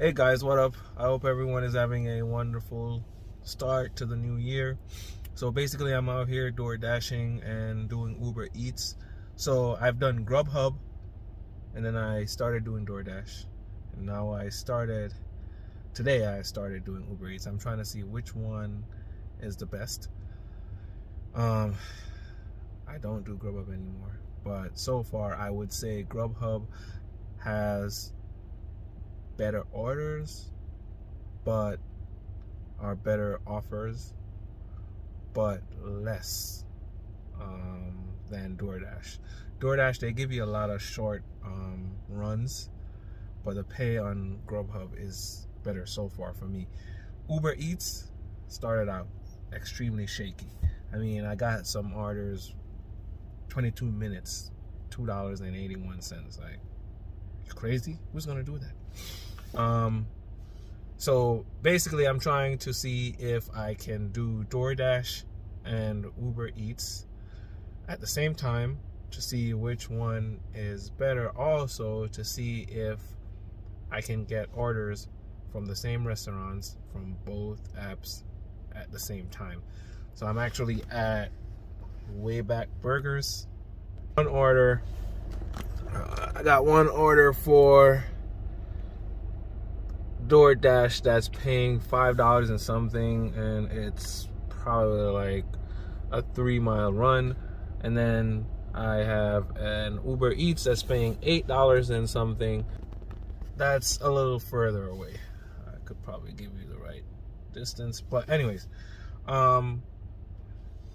Hey guys, what up? I hope everyone is having a wonderful start to the new year. So basically I'm out here door dashing and doing Uber Eats. So I've done Grubhub and then I started doing DoorDash. And now today I started doing Uber Eats. I'm trying to see which one is the best. I don't do Grubhub anymore, but so far I would say Grubhub has better orders, but are better offers, but less than DoorDash. DoorDash, they give you a lot of short runs, but the pay on Grubhub is better so far for me. Uber Eats started out extremely shaky. I mean, I got some orders 22 minutes, $2.81. Like, you crazy? Who's gonna do that? So basically I'm trying to see if I can do DoorDash and Uber Eats at the same time to see which one is better. Also to see if I can get orders from the same restaurants from both apps at the same time. So I'm actually at Wayback Burgers. I got one order for DoorDash that's paying $5 and something, and it's probably like a 3-mile run. And then I have an Uber Eats that's paying $8 and something. That's a little further away. I could probably give you the right distance, but anyways, I'm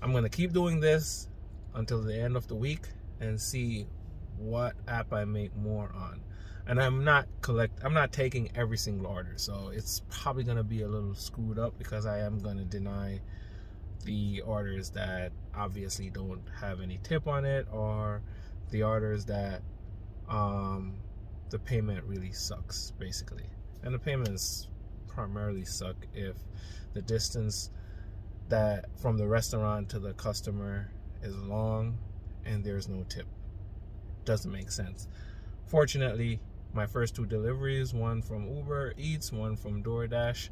gonna keep doing this until the end of the week and see what app I make more on. And I'm not taking every single order, so it's probably gonna be a little screwed up because I am gonna deny the orders that obviously don't have any tip on it, or the orders that the payment really sucks, basically. And the payments primarily suck if the distance that from the restaurant to the customer is long and there's no tip. Doesn't make sense. Fortunately, my first 2 deliveries, one from Uber Eats, one from DoorDash,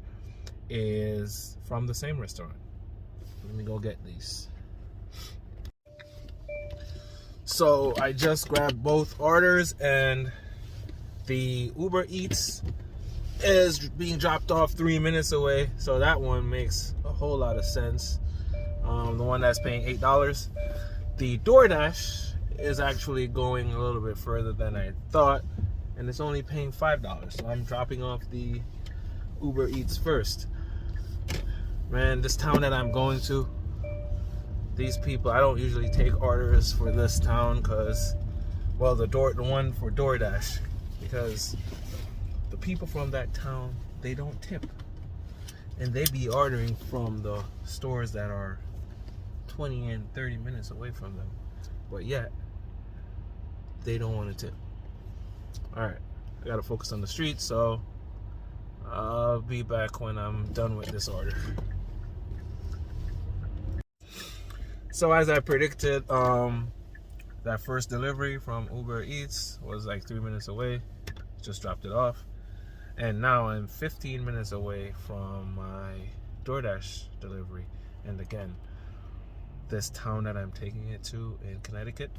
is from the same restaurant. Let me go get these. So I just grabbed both orders, and the Uber Eats is being dropped off 3 minutes away, so that one makes a whole lot of sense. The one that's paying $8. The DoorDash is actually going a little bit further than I thought, and it's only paying $5. So I'm dropping off the Uber Eats first. Man, this town that I'm going to, these people, I don't usually take orders for this town because, well, the one for DoorDash, because the people from that town, they don't tip, and they be ordering from the stores that are 20 and 30 minutes away from them, but yet they don't want to tip. Alright, I gotta focus on the street, so I'll be back when I'm done with this order. So as I predicted, that first delivery from Uber Eats was like 3 minutes away. Just dropped it off, and now I'm 15 minutes away from my DoorDash delivery. And again, this town that I'm taking it to in Connecticut,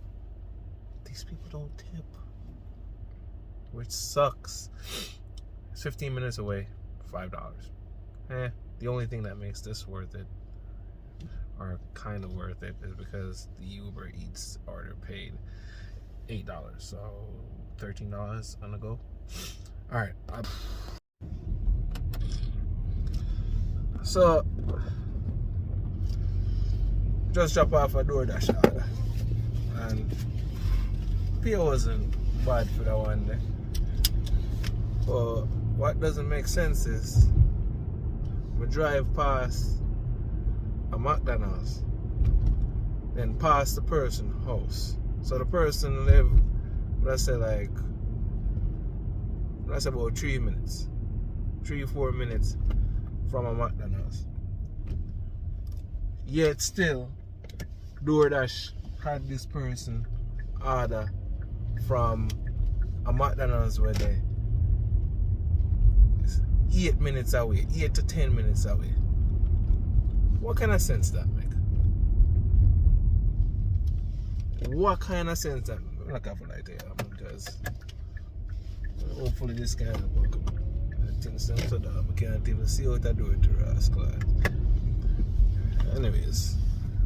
these people don't tip, which sucks. It's 15 minutes away, $5. The only thing that makes this worth it, or kind of worth it, is because the Uber Eats order paid $8, so $13 on the go. All right, so just drop off a DoorDash order, and PO wasn't bad for that one day. But what doesn't make sense is we drive past a McDonald's, then past the person's house. So the person live, let's say about 3 minutes, 3-4 minutes from a McDonald's. Yet still, DoorDash had this person order from a McDonald's where they 8 minutes away, 8 to 10 minutes away. What kind of sense that make? What kind of sense that? I'm not careful like that because hopefully this can work. I think so that I can't even see what I do with the rascal. Anyways,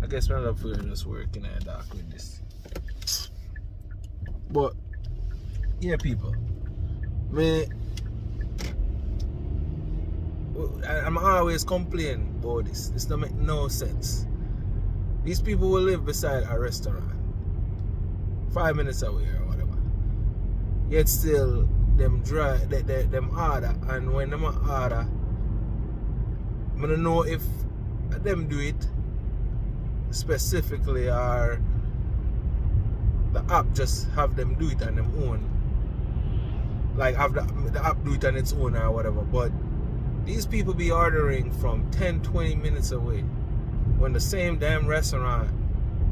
I guess we're not just working in the dark with this. But yeah, people, I'm always complaining about this. This don't make no sense. These people will live beside a restaurant 5 minutes away or whatever. Yet still them order, and when them order, I don't know if them do it specifically or the app just have them do it on their own. Like have the app do it on its own or whatever. But these people be ordering from 10-20 minutes away when the same damn restaurant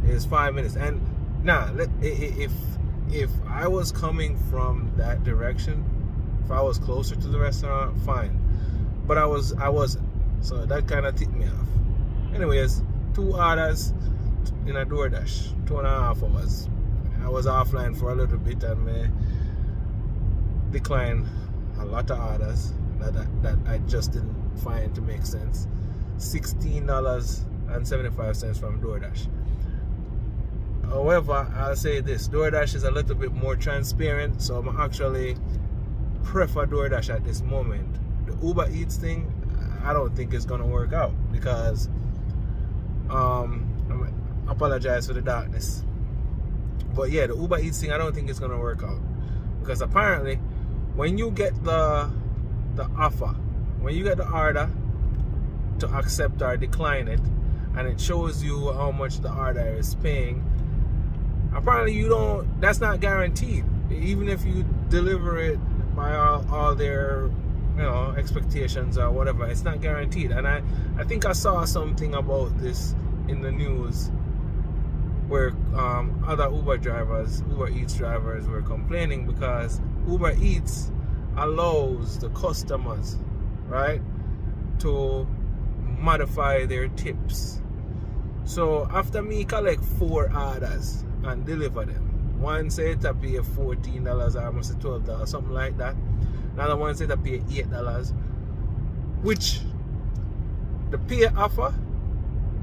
is 5 minutes. And nah, if I was coming from that direction, if I was closer to the restaurant, fine. But I wasn't. So that kind of ticked me off. Anyways, 2 orders in a DoorDash, 2.5 hours. I was offline for a little bit and I declined a lot of orders that I just didn't find to make sense. $16.75 from DoorDash. However, I'll say this, DoorDash is a little bit more transparent, so I'm actually prefer DoorDash at this moment. The Uber Eats thing, I don't think it's gonna work out because I apologize for the darkness. But yeah, the Uber Eats thing, I don't think it's gonna work out. Because apparently when you get the offer, when you get the order to accept or decline it, and it shows you how much the order is paying, apparently that's not guaranteed. Even if you deliver it by all their expectations or whatever, it's not guaranteed. And I think I saw something about this in the news where other Uber Eats drivers were complaining because Uber Eats allows the customers, right, to modify their tips. So after me collect 4 orders and deliver them, one said to pay $14 or almost $12, something like that. Another one said to pay $8, which the pay offer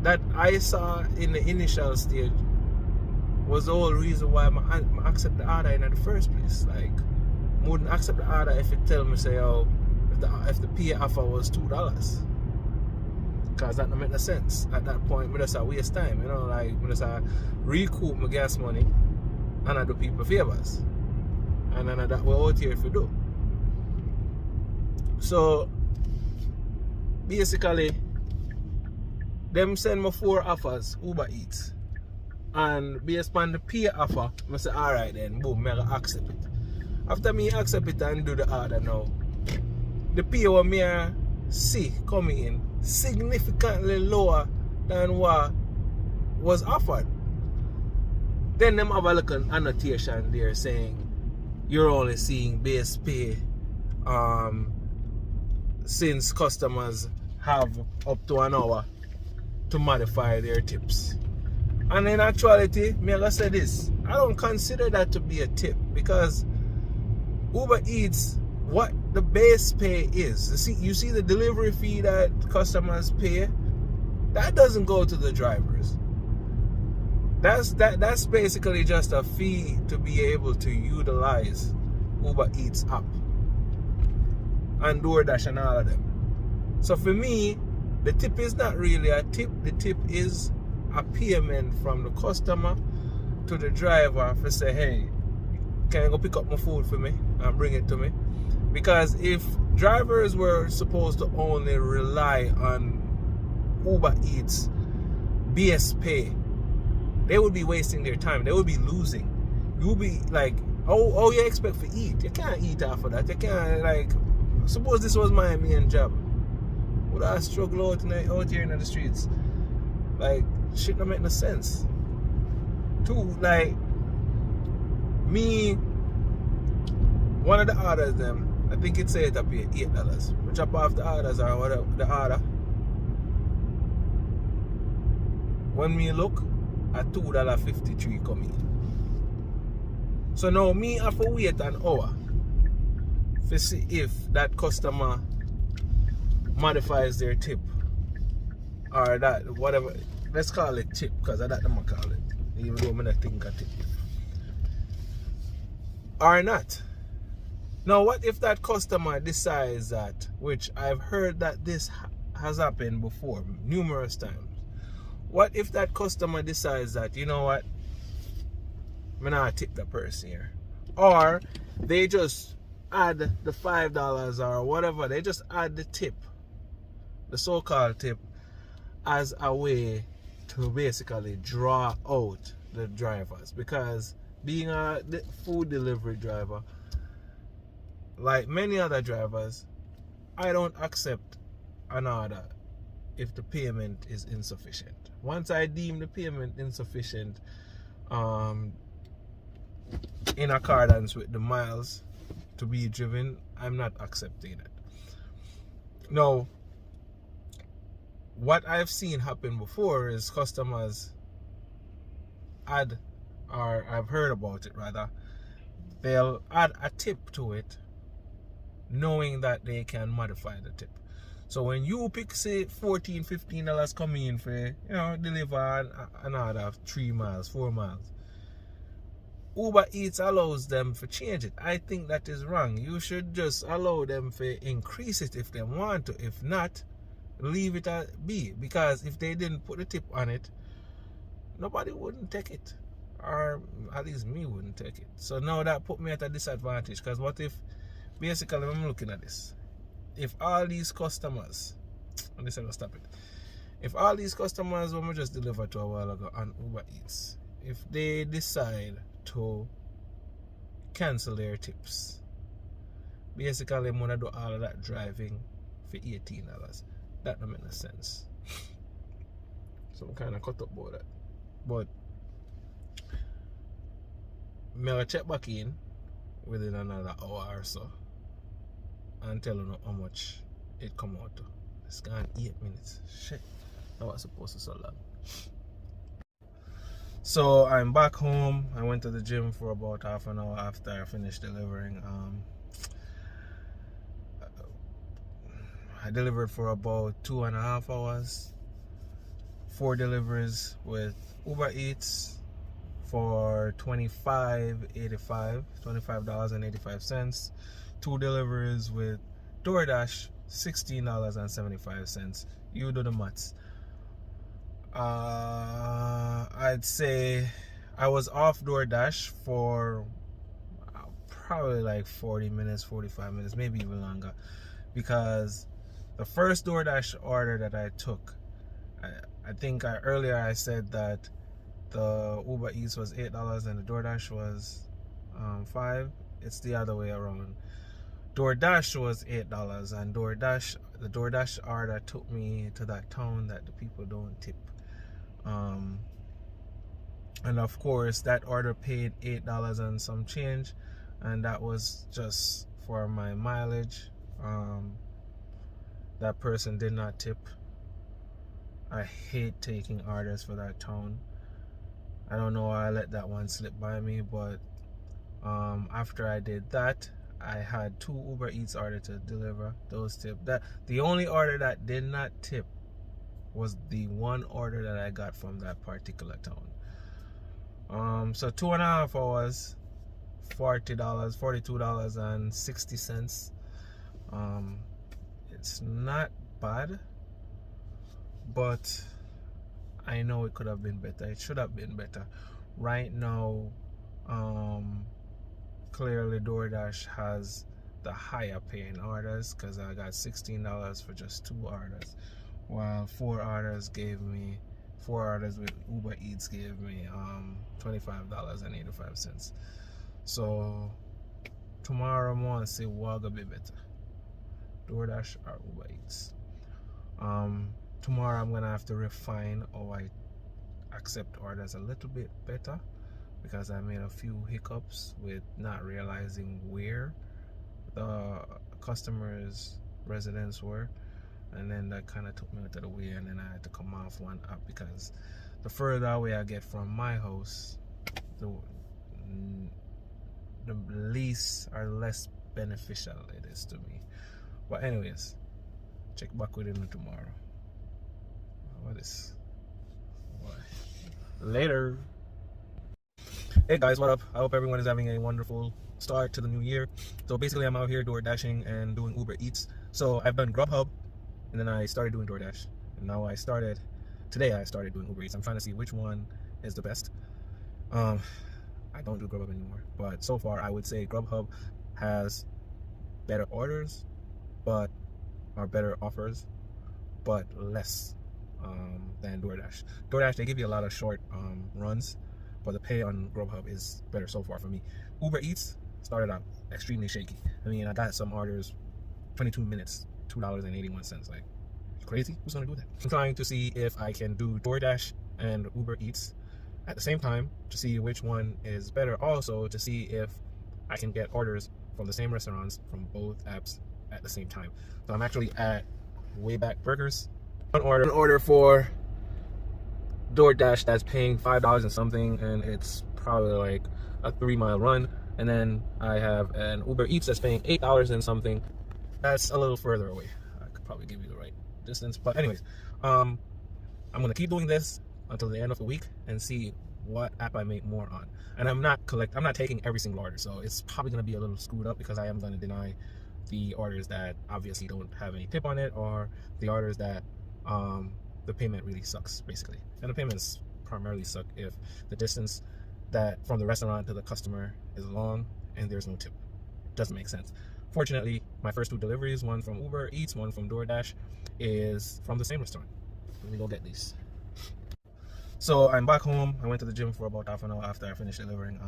that I saw in the initial stage was the whole reason why I accept the order in the first place. Like, I wouldn't accept the order if it tell me, say, oh, if the pay offer was $2. Because that don't make no sense. At that point, I just waste time, like, I just recoup my gas money and I do people favors. And then that we're out here if you do. So, basically, them send me 4 offers, Uber Eats. And based on the pay offer, I say, alright then, boom, I accept it. After me accept it and do the order now, the pay what me see coming in significantly lower than what was offered. Then them have a little annotation there saying you're only seeing base pay since customers have up to an hour to modify their tips. And in actuality, me gonna say this, I don't consider that to be a tip because Uber Eats, what the base pay is, you see the delivery fee that customers pay, that doesn't go to the drivers. That's basically just a fee to be able to utilize Uber Eats app and DoorDash and all of them. So for me, the tip is not really a tip. The tip is a payment from the customer to the driver for say, hey, can you go pick up my food for me and bring it to me? Because if drivers were supposed to only rely on Uber Eats base pay, they would be wasting their time. They would be losing. You would be like, oh, you expect to eat. You can't eat after that. You can't, like, suppose this was my main job. Would I struggle out here in the streets? Like, shit don't make no sense. Two, like, me, one of the orders them, I think it said I pay $8. We chop off the orders or whatever the order. When me look, at $2.53 come in. So now me have to wait an hour to see if that customer modifies their tip. Or that, whatever. Let's call it tip, because that's what I call it. Even though I don't think a tip. Or not. Now what if that customer decides that, which I've heard that this has happened before, numerous times. What if that customer decides that, you know what, I'm not tip the person here. Or they just add the $5 or whatever, they just add the tip, the so-called tip, as a way to basically draw out the drivers. Because being a food delivery driver, like many other drivers, I don't accept an order if the payment is insufficient. Once I deem the payment insufficient, in accordance with the miles to be driven, I'm not accepting it. Now, what I've seen happen before is customers add, or I've heard about it rather, they'll add a tip to it knowing that they can modify the tip. So when you pick, say, $14, $15 come in for, deliver an order of 3 miles, 4 miles, Uber Eats allows them to change it. I think that is wrong. You should just allow them to increase it if they want to. If not, leave it at be. Because if they didn't put a tip on it, nobody wouldn't take it. Or at least me wouldn't take it. So now that put me at a disadvantage. Because what if, basically, I'm looking at this. If all these customers, I'm just going to stop it. If all these customers when we just delivered to a while ago on Uber Eats, if they decide to cancel their tips, basically I'm gonna do all of that driving for $18. That don't make no sense. So I'm kind of cut up about that. But I'm gonna check back in within another hour or so and tell you how much it come out to. It's gone 8 minutes. Shit, that was supposed to so long. So I'm back home. I went to the gym for about half an hour after I finished delivering. I delivered for about 2.5 hours. 4 deliveries with Uber Eats for $25.85. 2 deliveries with DoorDash, $16.75. You do the maths. I'd say I was off DoorDash for probably like 40 minutes, 45 minutes, maybe even longer, because the first DoorDash order that I took, I think earlier I said that the Uber Eats was $8 and the DoorDash was $5. It's the other way around. DoorDash was $8 and the DoorDash order took me to that town that the people don't tip. And of course that order paid $8 and some change, and that was just for my mileage. That person did not tip. I hate taking orders for that town. I don't know why I let that one slip by me, but after I did that, I had 2 Uber Eats orders to deliver. Those tipped. The only order that did not tip was the one order that I got from that particular town. So 2.5 hours, $40, $42.60. It's not bad, but I know it could have been better. It should have been better. Right now, clearly DoorDash has the higher paying orders, because I got $16 for just 2 orders, while 4 orders with Uber Eats gave me $25.85. So tomorrow I'm gonna see what gonna be better, DoorDash or Uber Eats. Tomorrow I'm gonna have to refine how I accept orders a little bit better, because I made a few hiccups with not realizing where the customer's residence were, and then that kind of took me out of the way, and then I had to come off one app because the further away I get from my house, the least or less beneficial it is to me. But anyways, check back with him tomorrow. What is later? Hey guys, what up? I hope everyone is having a wonderful start to the new year. So basically I'm out here door dashing and doing Uber Eats. So I've done Grubhub, and then I started doing DoorDash, and now today I started doing Uber Eats. I'm trying to see which one is the best. I don't do Grubhub anymore, but so far I would say Grubhub has better orders, but are better offers, but less than DoorDash. DoorDash, they give you a lot of short runs, but the pay on Grubhub is better so far for me. Uber Eats started out extremely shaky. I mean, I got some orders, 22 minutes, $2.81. Like, crazy? Who's gonna do that? I'm trying to see if I can do DoorDash and Uber Eats at the same time to see which one is better. Also, to see if I can get orders from the same restaurants from both apps at the same time. So I'm actually at Wayback Burgers. An order for DoorDash that's paying $5 and something, and it's probably like a 3-mile run. And then I have an Uber Eats that's paying $8 and something. That's a little further away. I could probably give you the right distance, but anyways, I'm gonna keep doing this until the end of the week and see what app I make more on. And I'm not taking every single order, so it's probably gonna be a little screwed up because I am gonna deny the orders that obviously don't have any tip on it, or the orders that the payment really sucks, basically. And the payments primarily suck if the distance that from the restaurant to the customer is long and there's no tip. Doesn't make sense. Fortunately, my first 2 deliveries, one from Uber Eats, one from DoorDash, is from the same restaurant. Let me go get these. So I'm back home. I went to the gym for about half an hour after I finished delivering.